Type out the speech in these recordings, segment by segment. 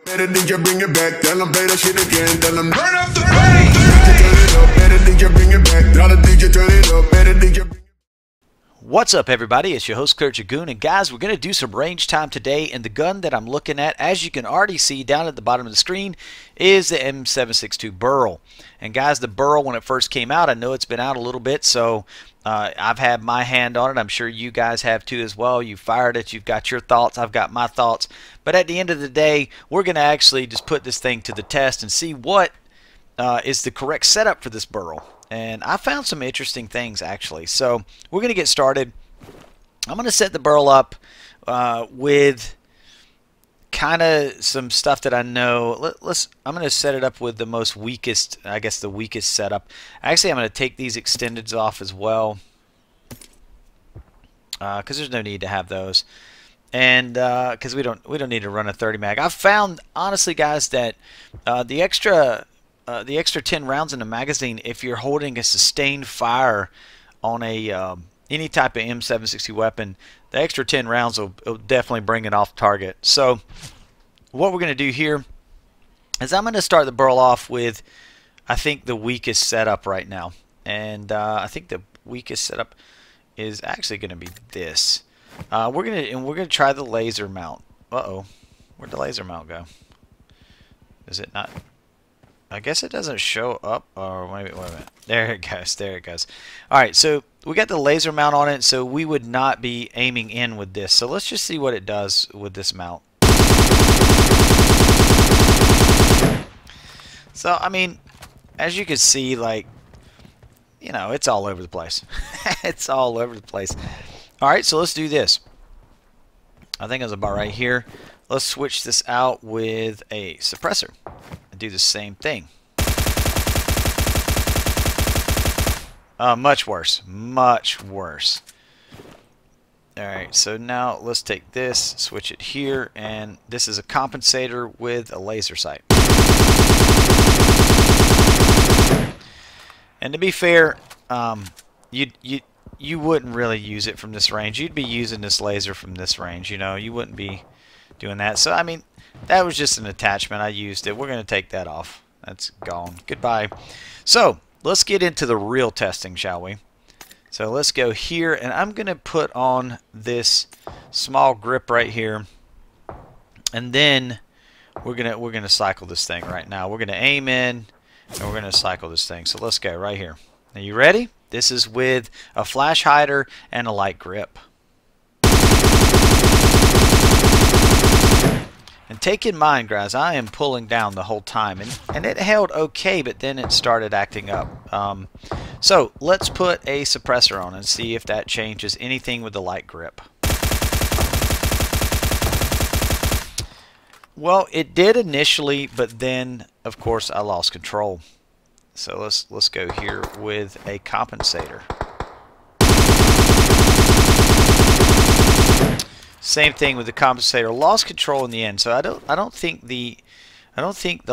Better DJ bring it back, tell them play that shit again, tell them turn up the bass. Turn it up, better DJ bring it back, tell the DJ turn it up, better DJ bring it back. What's up, everybody? It's your host Clericdragoon, and guys, we're going to do some range time today, and the gun that I'm looking at, as you can already see down at the bottom of the screen, is the M762 Beryl. And guys, the Beryl, when it first came out, I know it's been out a little bit, so I've had my hand on it. I'm sure you guys have too as well. You fired it, you've got your thoughts, I've got my thoughts. But at the end of the day, we're going to actually just put this thing to the test and see what is the correct setup for this Beryl. And I found some interesting things, actually. So we're going to get started. I'm going to set the Beryl up with kind of some stuff that I know. I'm going to set it up with the most weakest, I guess the weakest setup. Actually, I'm going to take these extendeds off as well, because there's no need to have those, and because we don't need to run a 30 mag. I've found, honestly, guys, that the extra 10 rounds in the magazine, if you're holding a sustained fire on a any type of M762 weapon, the extra 10 rounds will definitely bring it off target. So what we're going to do here is I'm going to start the Beryl off with, I think, the weakest setup right now. And I think the weakest setup is actually going to be this. We're going to try the laser mount. Uh-oh. Where'd the laser mount go? Is it not? I guess it doesn't show up. Or wait a minute. There it goes. There it goes. All right, so we got the laser mount on it, so we would not be aiming in with this. So let's just see what it does with this mount. So, I mean, as you can see, like, you know, it's all over the place. It's all over the place. All right, so let's do this. I think it's about right here. Let's switch this out with a suppressor and do the same thing. Much worse. Much worse. Alright, so now let's take this, switch it here, and this is a compensator with a laser sight. And to be fair, you wouldn't really use it from this range. You'd be using this laser from this range, you know. You wouldn't be doing that. So, I mean, that was just an attachment. I used it. We're going to take that off. That's gone. Goodbye. So, let's get into the real testing, shall we? So, let's go here, and I'm going to put on this small grip right here, and then we're going to cycle this thing right now. We're going to aim in, and we're going to cycle this thing. So, let's go right here. Are you ready? This is with a flash hider and a light grip. And take in mind, guys, I am pulling down the whole time, and it held okay, but then it started acting up. So let's put a suppressor on and see if that changes anything with the light grip. Well, it did initially, but then, of course, I lost control. So let's go here with a compensator. Same thing with the compensator. Lost control in the end. So I don't think the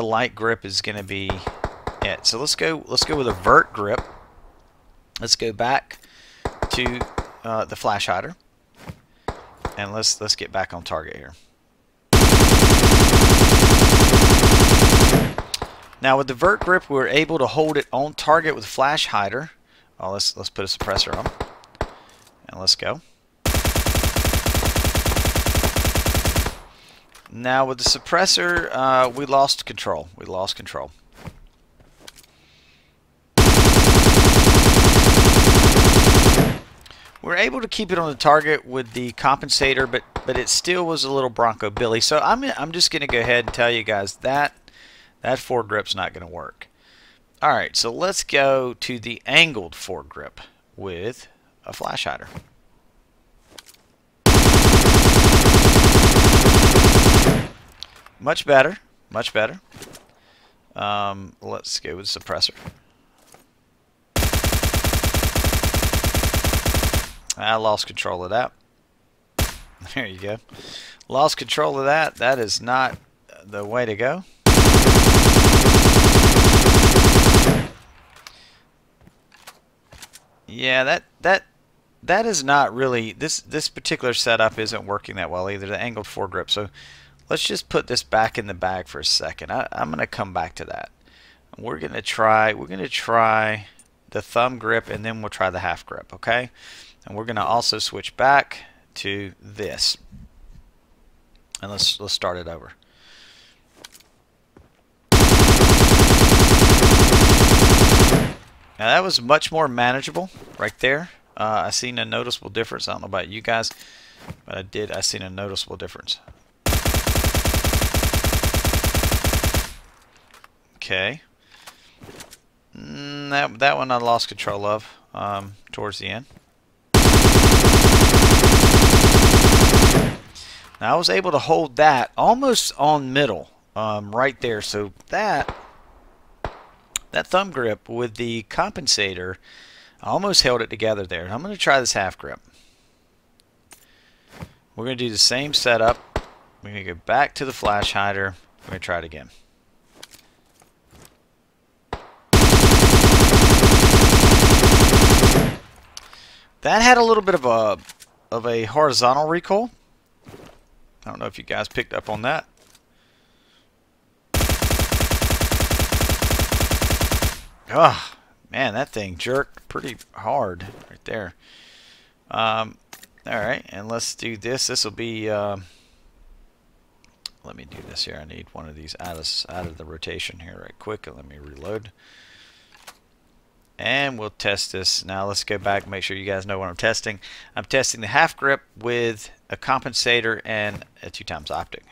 light grip is going to be it. So let's go with a vert grip. Let's go back to the flash hider, and let's get back on target here. Now with the vert grip, we're able to hold it on target with flash hider. Oh, let's put a suppressor on, and let's go. Now with the suppressor, we lost control. We lost control. We're able to keep it on the target with the compensator, but it still was a little Bronco Billy. So I'm just going to go ahead and tell you guys that foregrip's not going to work. All right, so let's go to the angled foregrip with a flash hider. Much better, much better. Let's go with suppressor. I lost control of that. There you go. Lost control of that. That is not the way to go. Yeah, that is not really, this particular setup isn't working that well either, the angled foregrip. So let's just put this back in the bag for a second. I'm going to come back to that. We're going to try the thumb grip, and then we'll try the half grip, okay? And we're going to also switch back to this. And let's start it over. Now that was much more manageable right there. I seen a noticeable difference. I don't know about you guys, but I seen a noticeable difference. Okay. That one I lost control of towards the end. Now I was able to hold that almost on middle, right there. So that thumb grip with the compensator, I almost held it together there. I'm going to try this half grip. We're going to do the same setup. We're going to go back to the flash hider. We're going to try it again. That had a little bit of a horizontal recoil. I don't know if you guys picked up on that. Oh, man, that thing jerked pretty hard right there. Alright, and let's do this. This will be... let me do this here. I need one of these out of the rotation here right quick. Let me reload. And we'll test this. Now let's go back and make sure you guys know what I'm testing. I'm testing the half grip with a compensator and a 2x optic.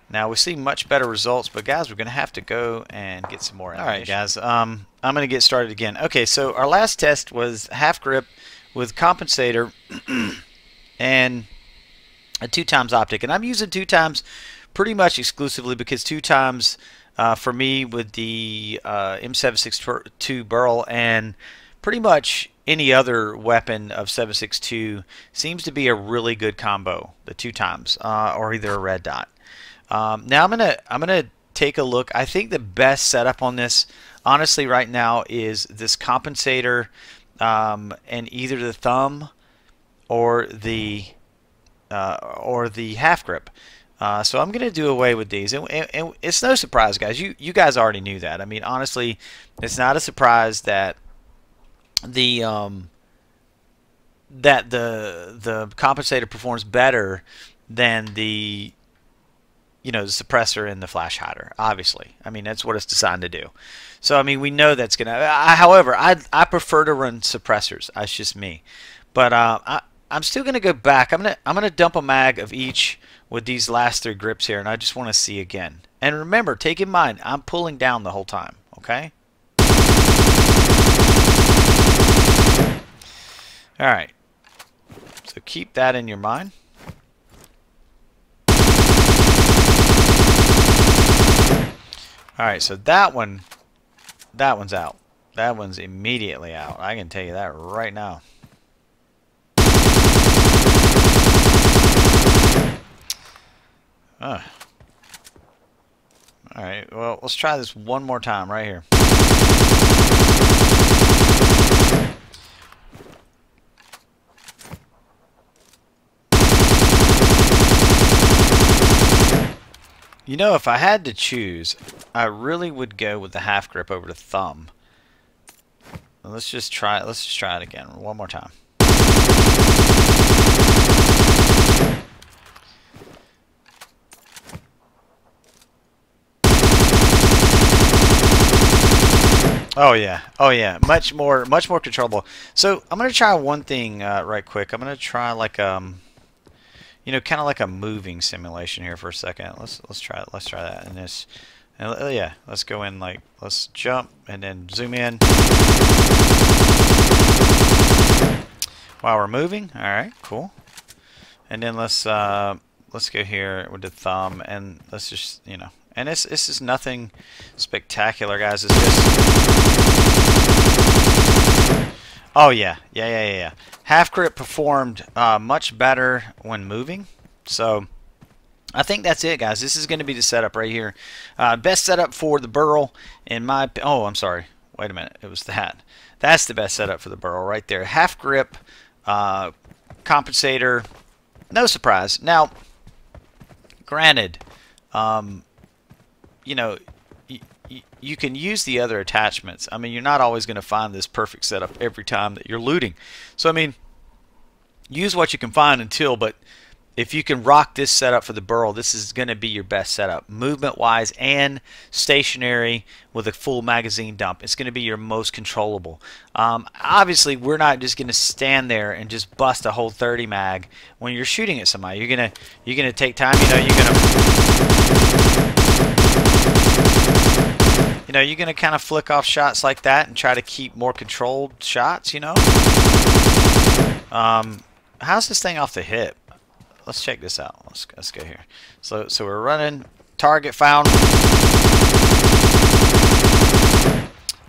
Now we see much better results, but guys, we're going to have to go and get some more information. Alright guys, I'm going to get started again. Okay, so our last test was half grip with compensator and a 2x optic. And I'm using 2x pretty much exclusively because 2x for me with the M762 Beryl and pretty much any other weapon of 762 seems to be a really good combo, the 2x or either a red dot. Now I'm gonna take a look. I think the best setup on this, honestly, right now is this compensator and either the thumb or the half grip. So I'm gonna do away with these, and it's no surprise, guys. You guys already knew that. I mean, honestly, it's not a surprise that the compensator performs better than the the suppressor and the flash hider. Obviously, I mean that's what it's designed to do. So I mean we know that's gonna. However, I prefer to run suppressors. That's just me. But I'm still gonna go back. I'm gonna dump a mag of each with these last 3 grips here, and I just want to see again. And remember, take in mind, I'm pulling down the whole time. Okay. All right. So keep that in your mind. All right, so that one's out. That one's immediately out. I can tell you that right now. All right, well, let's try this one more time right here. If I had to choose, I really would go with the half grip over the thumb. Let's just try it again one more time. Oh yeah, much more controllable. So I'm gonna try one thing right quick. I'm gonna try like kind of like a moving simulation here for a second. Let's try it. Let's try that. And yeah, let's go in let's jump and then zoom in while we're moving. All right, cool. And then let's go here with the thumb and let's just and this is nothing spectacular, guys. It's just oh yeah. Half grip performed much better when moving. So I think that's it, guys. This is going to be the setup right here. Best setup for the Beryl in my... Oh, I'm sorry. Wait a minute. It was that. That's the best setup for the Beryl right there. Half grip compensator, no surprise. Now, granted, you know, you can use the other attachments. I mean, you're not always going to find this perfect setup every time that you're looting. So, I mean, use what you can find but if you can rock this setup for the Beryl, this is going to be your best setup. Movement-wise and stationary with a full magazine dump. It's going to be your most controllable. Obviously, we're not just going to stand there and just bust a whole 30 mag when you're shooting at somebody. You're gonna take time. You're gonna kind of flick off shots like that and try to keep more controlled shots. How's this thing off the hip? Let's check this out. Let's go here. So we're running. Target found.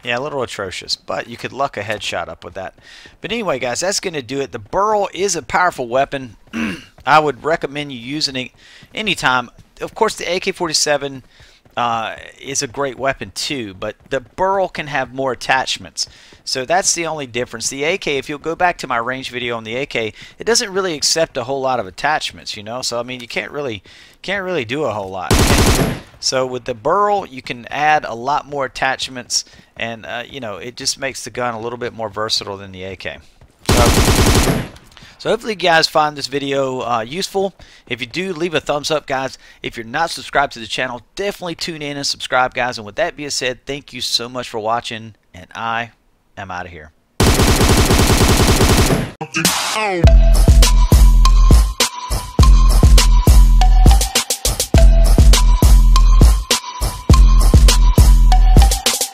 Yeah, a little atrocious, but you could luck a headshot up with that. But anyway, guys, that's going to do it. The Beryl is a powerful weapon. I would recommend you using it anytime. Of course, the AK-47 is a great weapon too, but the Beryl can have more attachments. So that's the only difference. The AK, if you'll go back to my range video on the AK, it doesn't really accept a whole lot of attachments, So I mean, you can't really do a whole lot. So with the Beryl, you can add a lot more attachments, and it just makes the gun a little bit more versatile than the AK. So hopefully you guys find this video useful. If you do, leave a thumbs up, guys. If you're not subscribed to the channel, definitely tune in and subscribe, guys. And with that being said, thank you so much for watching, and I am out of here.